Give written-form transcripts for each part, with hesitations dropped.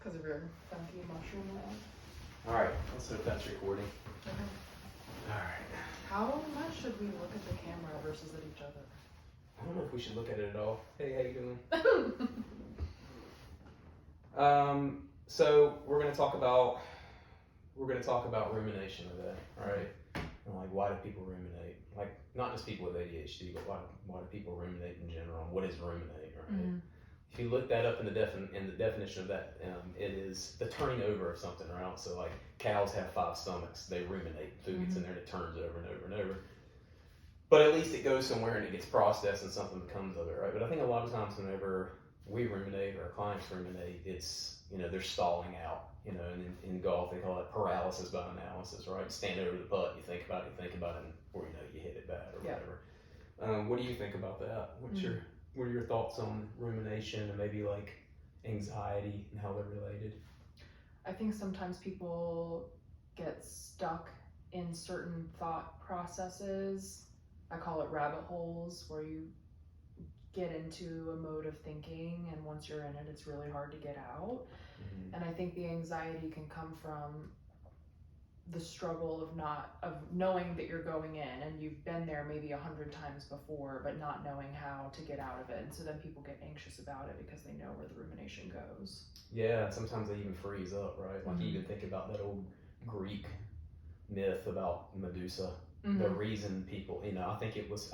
Because of your funky mushroom oil. Alright, let's hope that's recording. Okay. Alright. How much should we look at the camera versus at each other? I don't know if we should look at it at all. Hey, how you doing? So we're gonna talk about rumination today, alright? And like, why do people ruminate? Like, not just people with ADHD, but why do people ruminate in general? And what is ruminate, right? Mm-hmm. If you look that up in the definition of that, it is the turning over of something, right? So like cows have 5 stomachs, they ruminate, food gets in there and it turns over and over and over. But at least it goes somewhere and it gets processed and something becomes of it, right? But I think a lot of times whenever we ruminate or our clients ruminate, it's, they're stalling out. And in golf they call it paralysis by analysis, right? Stand over the putt, you think about it, and before you know it, you hit it bad or whatever. What do you think about that? What are your thoughts on rumination and maybe like anxiety and how they're related? I think sometimes people get stuck in certain thought processes. I call it rabbit holes, where you get into a mode of thinking, and once you're in it, it's really hard to get out. Mm-hmm. And I think the anxiety can come from the struggle of knowing that you're going in and you've been there maybe 100 times before, but not knowing how to get out of it. And so then people get anxious about it because they know where the rumination goes. Yeah, sometimes they even freeze up, right? Like, you even think about that old Greek myth about Medusa. Mm-hmm. The reason people, I think it was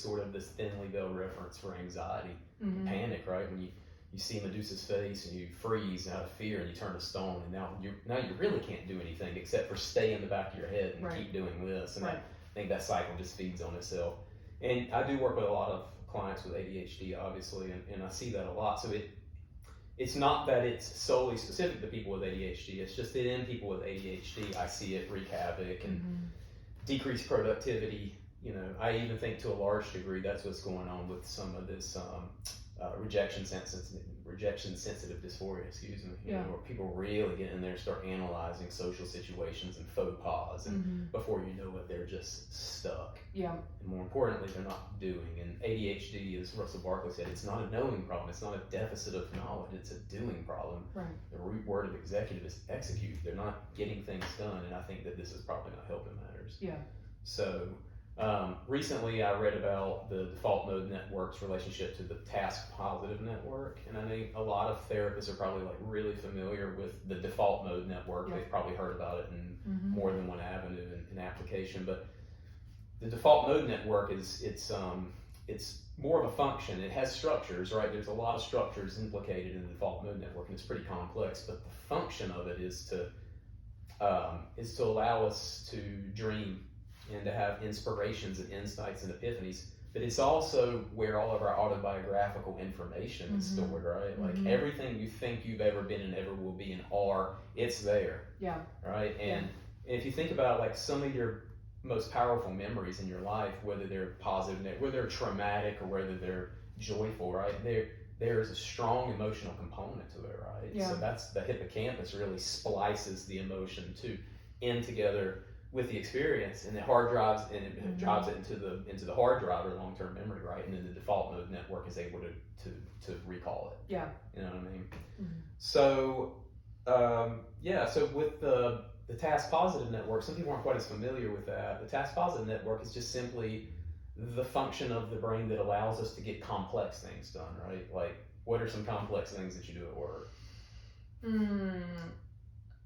sort of this thinly veiled reference for anxiety, mm-hmm. panic, right? When you see Medusa's face and you freeze out of fear and you turn to stone, and now you really can't do anything except for stay in the back of your head and keep doing this. And I think that cycle just feeds on itself. And I do work with a lot of clients with ADHD, obviously, and I see that a lot. So it's not that it's solely specific to people with ADHD. It's just that in people with ADHD, I see it wreak havoc and mm-hmm. decrease productivity. I even think to a large degree that's what's going on with some of this rejection sensitive dysphoria, where people really get in there and start analyzing social situations and faux pas, and mm-hmm. before you know it, they're just stuck. Yeah. And more importantly, they're not doing. And ADHD, as Russell Barkley said, it's not a knowing problem. It's not a deficit of knowledge. It's a doing problem. Right. The root word of executive is execute. They're not getting things done, and I think that this is probably not helping matters. Yeah. So. Recently I read about the default mode network's relationship to the task positive network, and I think a lot of therapists are probably like really familiar with the default mode network. They've probably heard about it in mm-hmm. more than one avenue in application, but the default mode network it's more of a function. It has structures, right? There's a lot of structures implicated in the default mode network, and it's pretty complex, but the function of it is to allow us to dream and to have inspirations and insights and epiphanies, but it's also where all of our autobiographical information is mm-hmm. stored, right? Like mm-hmm. everything you think you've ever been and ever will be and are, it's there. Yeah. Right? And if you think about like some of your most powerful memories in your life, whether they're positive, whether they're traumatic or whether they're joyful, right? There's a strong emotional component to it, right? Yeah. So that's the hippocampus really splices the emotion in together with the experience, and it hard drives and it mm-hmm. drives it into the hard drive or long-term memory, right? And then the default mode network is able to recall it. Yeah. You know what I mean? Mm-hmm. So so with the task positive network, some people aren't quite as familiar with that. The task positive network is just simply the function of the brain that allows us to get complex things done, right? Like, what are some complex things that you do at work?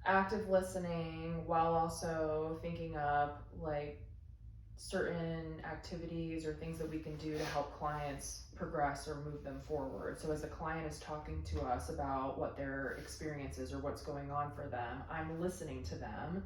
Active listening, while also thinking up like certain activities or things that we can do to help clients progress or move them forward. So as the client is talking to us about what their experience is or what's going on for them, I'm listening to them,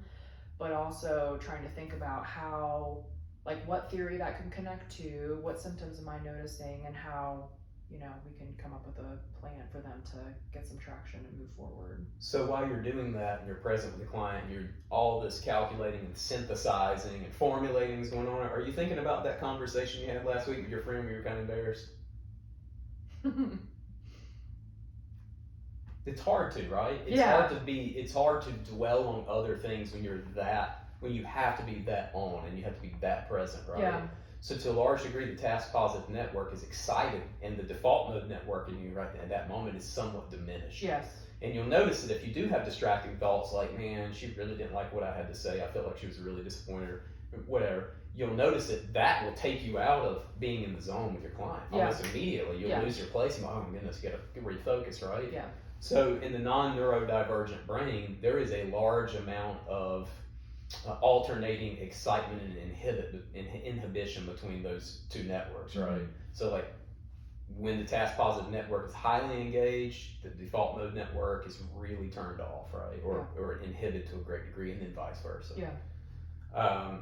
but also trying to think about how, like, what theory that can connect to, what symptoms am I noticing, and how we can come up with a plan for them to get some traction and move forward. So while you're doing that and you're present with the client, you're all this calculating and synthesizing and formulating is going on. Are you thinking about that conversation you had last week with your friend where you were kind of embarrassed? It's hard to, right? It's hard to dwell on other things when you have to be that on and you have to be that present, right? Yeah. So to a large degree, the task positive network is excited, and the default mode network in you right at that moment is somewhat diminished. Yes. And you'll notice that if you do have distracting thoughts like, man, she really didn't like what I had to say, I felt like she was really disappointed, or whatever, you'll notice that will take you out of being in the zone with your client. Almost immediately. You'll lose your place and go, oh my goodness, you gotta refocus, right? Yeah. So in the non-neurodivergent brain, there is a large amount of alternating excitement and inhibition between those two networks, right? So like when the task positive network is highly engaged, the default mode network is really turned off, right? Or inhibited to a great degree, and then vice versa. Yeah.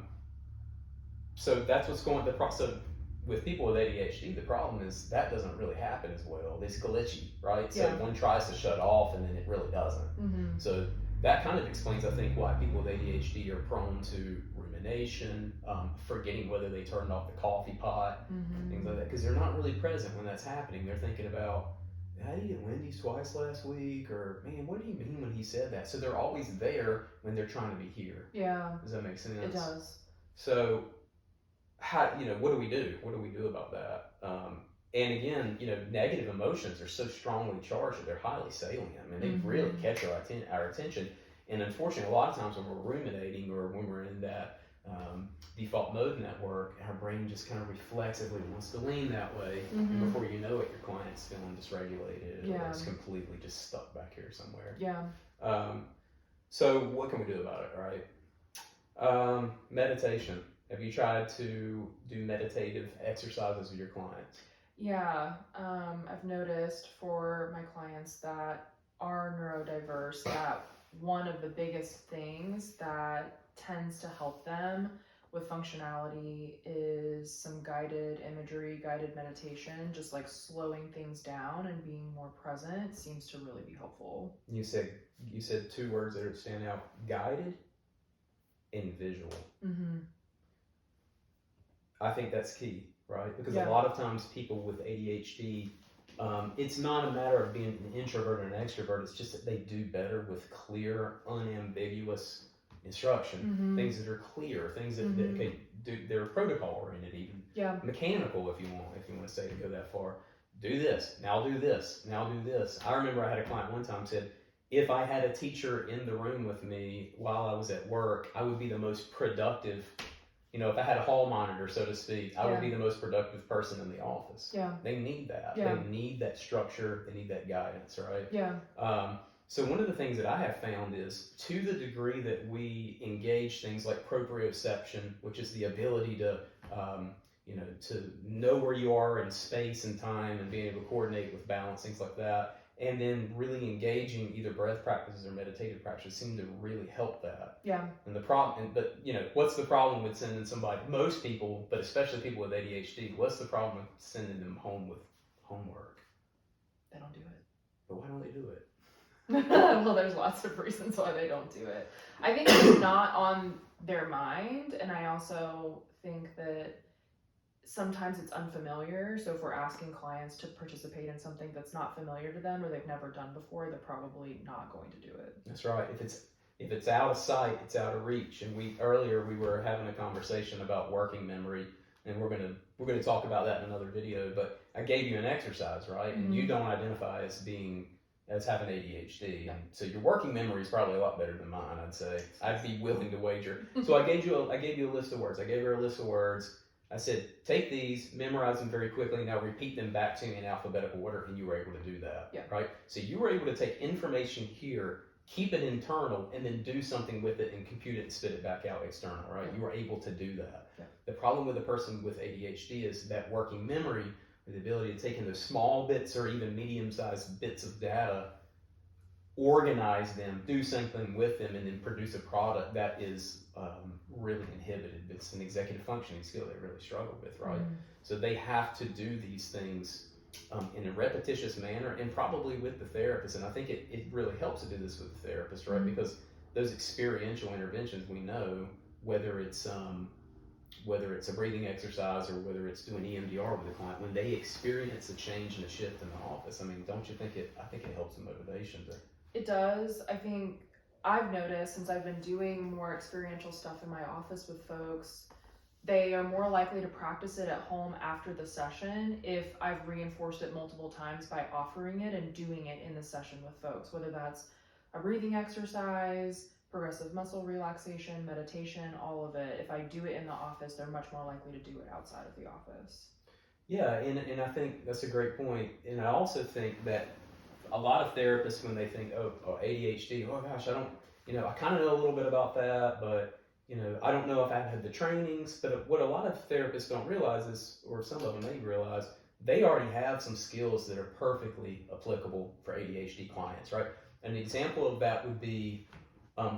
So that's what's going. So with people with ADHD, the problem is that doesn't really happen as well. It's glitchy, right? So one tries to shut off, and then it really doesn't. So that kind of explains, I think, why people with ADHD are prone to rumination, forgetting whether they turned off the coffee pot, things like that, because they're not really present when that's happening. They're thinking about, I ate at Wendy's twice last week, or man, what do you mean when he said that? So they're always there when they're trying to be here. Yeah. Does that make sense? It does. So, how, what do we do? What do we do about that? And again, negative emotions are so strongly charged that they're highly salient. I mean, they really catch our attention. And unfortunately, a lot of times when we're ruminating or when we're in that default mode network, our brain just kind of reflexively wants to lean that way. And before you know it, your client's feeling dysregulated or it's completely just stuck back here somewhere. Yeah. So what can we do about it, right? Meditation. Have you tried to do meditative exercises with your clients? Yeah, I've noticed for my clients that are neurodiverse that one of the biggest things that tends to help them with functionality is some guided imagery, guided meditation, just like slowing things down and being more present seems to really be helpful. You said two words that stand out: guided and visual. I think that's key, right? Because a lot of times people with ADHD, it's not a matter of being an introvert or an extrovert. It's just that they do better with clear, unambiguous instruction. Things that are clear, things that they're protocol oriented, even mechanical, if you want to say to go that far. Do this, now do this, now do this. I remember I had a client one time said, if I had a teacher in the room with me while I was at work, I would be the most productive. If I had a hall monitor, so to speak, I would be the most productive person in the office. Yeah. They need that. Yeah. They need that structure. They need that guidance, right? Yeah. So one of the things that I have found is, to the degree that we engage things like proprioception, which is the ability to, to know where you are in space and time and being able to coordinate with balance, things like that, and then really engaging either breath practices or meditative practices seem to really help that. Yeah. And what's the problem with sending somebody, most people, but especially people with ADHD, what's the problem with sending them home with homework? They don't do it. But why don't they do it? Well, there's lots of reasons why they don't do it. I think it's not on their mind, and I also think that sometimes it's unfamiliar. So if we're asking clients to participate in something that's not familiar to them or they've never done before, they're probably not going to do it. That's right. If it's out of sight, it's out of reach. And earlier we were having a conversation about working memory, and we're gonna talk about that in another video. But I gave you an exercise, right? And you don't identify as having ADHD. And so your working memory is probably a lot better than mine, I'd say. I'd be willing to wager. So I gave you a list of words. I gave her a list of words. I said, take these, memorize them very quickly, now repeat them back to me in alphabetical order, and you were able to do that, right? So you were able to take information here, keep it internal, and then do something with it and compute it and spit it back out external, right? You were able to do that. The problem with a person with ADHD is that working memory, the ability to take in those small bits or even medium-sized bits of data, organize them, do something with them, and then produce a product that is really inhibited. It's an executive functioning skill they really struggle with, right? So they have to do these things in a repetitious manner, and probably with the therapist. And I think it really helps to do this with the therapist, right? Because those experiential interventions, we know, whether it's a breathing exercise or whether it's doing EMDR with a client, when they experience a change and a shift in the office, I mean, don't you think I think it helps the motivation to. It does. I think I've noticed, since I've been doing more experiential stuff in my office with folks, they are more likely to practice it at home after the session if I've reinforced it multiple times by offering it and doing it in the session with folks, whether that's a breathing exercise, progressive muscle relaxation, meditation, all of it. If I do it in the office, they're much more likely to do it outside of the office. Yeah, and I think that's a great point. And I also think that a lot of therapists, when they think, oh, ADHD, oh gosh, I don't, I kind of know a little bit about that, but, I don't know if I've had the trainings. But what a lot of therapists don't realize is, or some of them may realize, they already have some skills that are perfectly applicable for ADHD clients, right? An example of that would be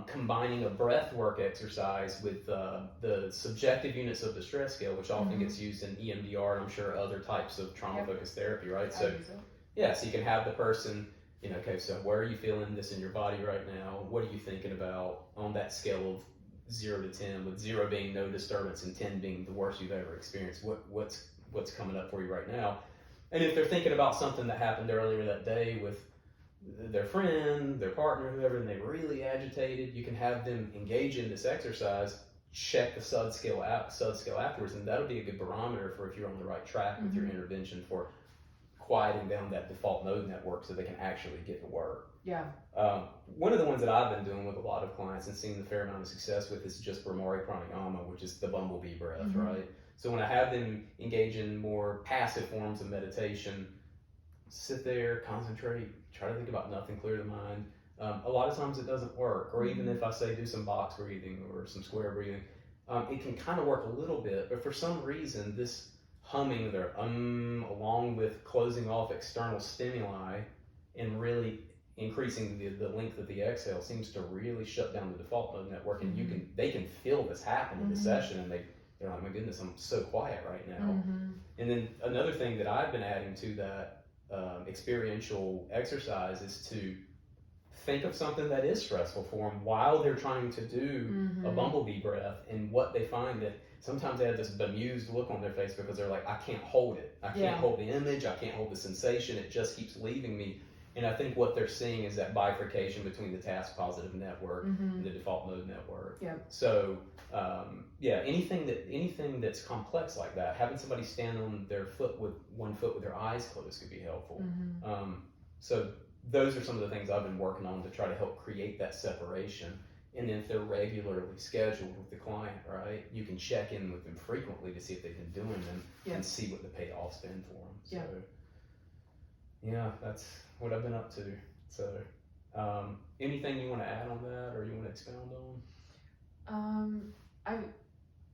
combining a breath work exercise with the subjective units of the stress scale, which often gets used in EMDR and I'm sure other types of trauma-focused therapy, right? So, yeah, so you can have the person, okay, so where are you feeling this in your body right now? What are you thinking about on that scale of 0 to 10, with 0 being no disturbance and 10 being the worst you've ever experienced? What's coming up for you right now? And if they're thinking about something that happened earlier that day with their friend, their partner, whoever, and they're really agitated, you can have them engage in this exercise, check the SUD scale afterwards, and that'll be a good barometer for if you're on the right track with your intervention for quieting down that default mode network so they can actually get to work. Yeah. One of the ones that I've been doing with a lot of clients and seeing a fair amount of success with is just Brahmari Pranayama, which is the bumblebee breath, right? So when I have them engage in more passive forms of meditation, sit there, concentrate, try to think about nothing, clear the mind. A lot of times it doesn't work, or even if I say do some box breathing or some square breathing, it can kind of work a little bit, but for some reason this humming there, along with closing off external stimuli and really increasing the length of the exhale seems to really shut down the default mode network, and they can feel this happen in the session, and they're like, my goodness, I'm so quiet right now. And then another thing that I've been adding to that experiential exercise is to think of something that is stressful for them while they're trying to do a bumblebee breath, and what they find that sometimes they have this bemused look on their face because they're like, I can't hold it. I can't hold the image. I can't hold the sensation. It just keeps leaving me. And I think what they're seeing is that bifurcation between the task positive network and the default mode network. Yeah. So, anything that's complex like that, having somebody stand on their foot with one foot with their eyes closed could be helpful. So those are some of the things I've been working on to try to help create that separation. And then if they're regularly scheduled with the client, right, you can check in with them frequently to see if they've been doing them and see what the payoff's been for them. So, yeah, that's what I've been up to. So, anything you want to add on that, or you want to expound on?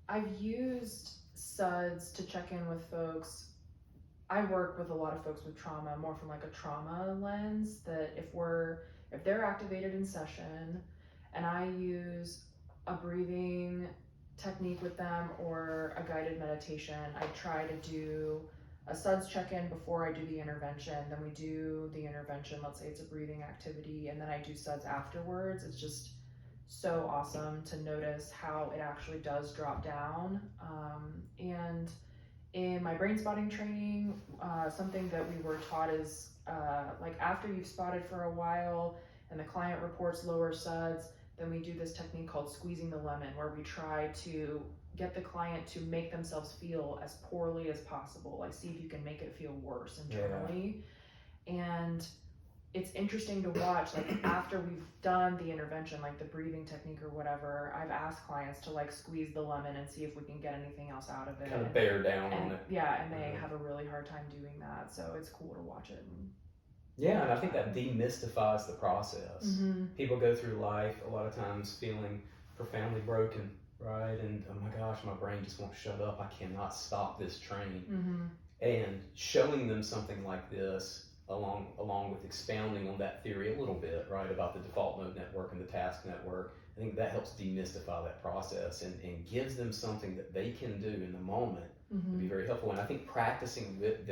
I've used SUDS to check in with folks. I work with a lot of folks with trauma, more from like a trauma lens, that if they're activated in session and I use a breathing technique with them or a guided meditation, I try to do a SUDS check-in before I do the intervention. Then we do the intervention, let's say it's a breathing activity, and then I do SUDS afterwards. It's just so awesome to notice how it actually does drop down. And in my brain spotting training, something that we were taught is like after you've spotted for a while and the client reports lower SUDS, then we do this technique called squeezing the lemon, where we try to get the client to make themselves feel as poorly as possible. Like, see if you can make it feel worse internally. And it's interesting to watch, like after we've done the intervention, like the breathing technique or whatever, I've asked clients to like squeeze the lemon and see if we can get anything else out of it. Kind of bear down on it. Yeah, and they have a really hard time doing that. So it's cool to watch it. Yeah, and I think that demystifies the process. People go through life a lot of times feeling profoundly broken, right? And oh my gosh, my brain just won't shut up. I cannot stop this train. And showing them something like this, along with expounding on that theory a little bit, right, about the default mode network and the task network, I think that helps demystify that process and gives them something that they can do in the moment to be very helpful. And I think practicing with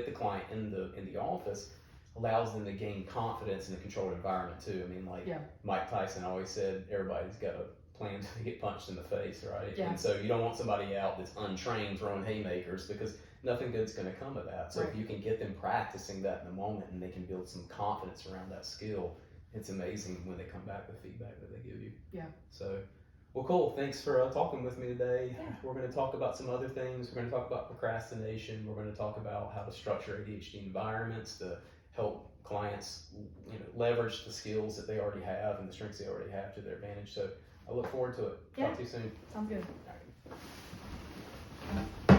the client in the office allows them to gain confidence in a controlled environment too. I mean, like Mike Tyson always said, everybody's got a plan to get punched in the face, right? And so you don't want somebody out that's untrained throwing haymakers, because nothing good's going to come of that. So if you can get them practicing that in the moment and they can build some confidence around that skill, it's amazing when they come back with feedback that they give you. So, Well, cool. Thanks for talking with me today. Yeah. We're going to talk about some other things. We're going to talk about procrastination. We're going to talk about how to structure ADHD environments to help clients, leverage the skills that they already have and the strengths they already have to their advantage. So I look forward to it. Yeah. Talk to you soon. Sounds good. All right.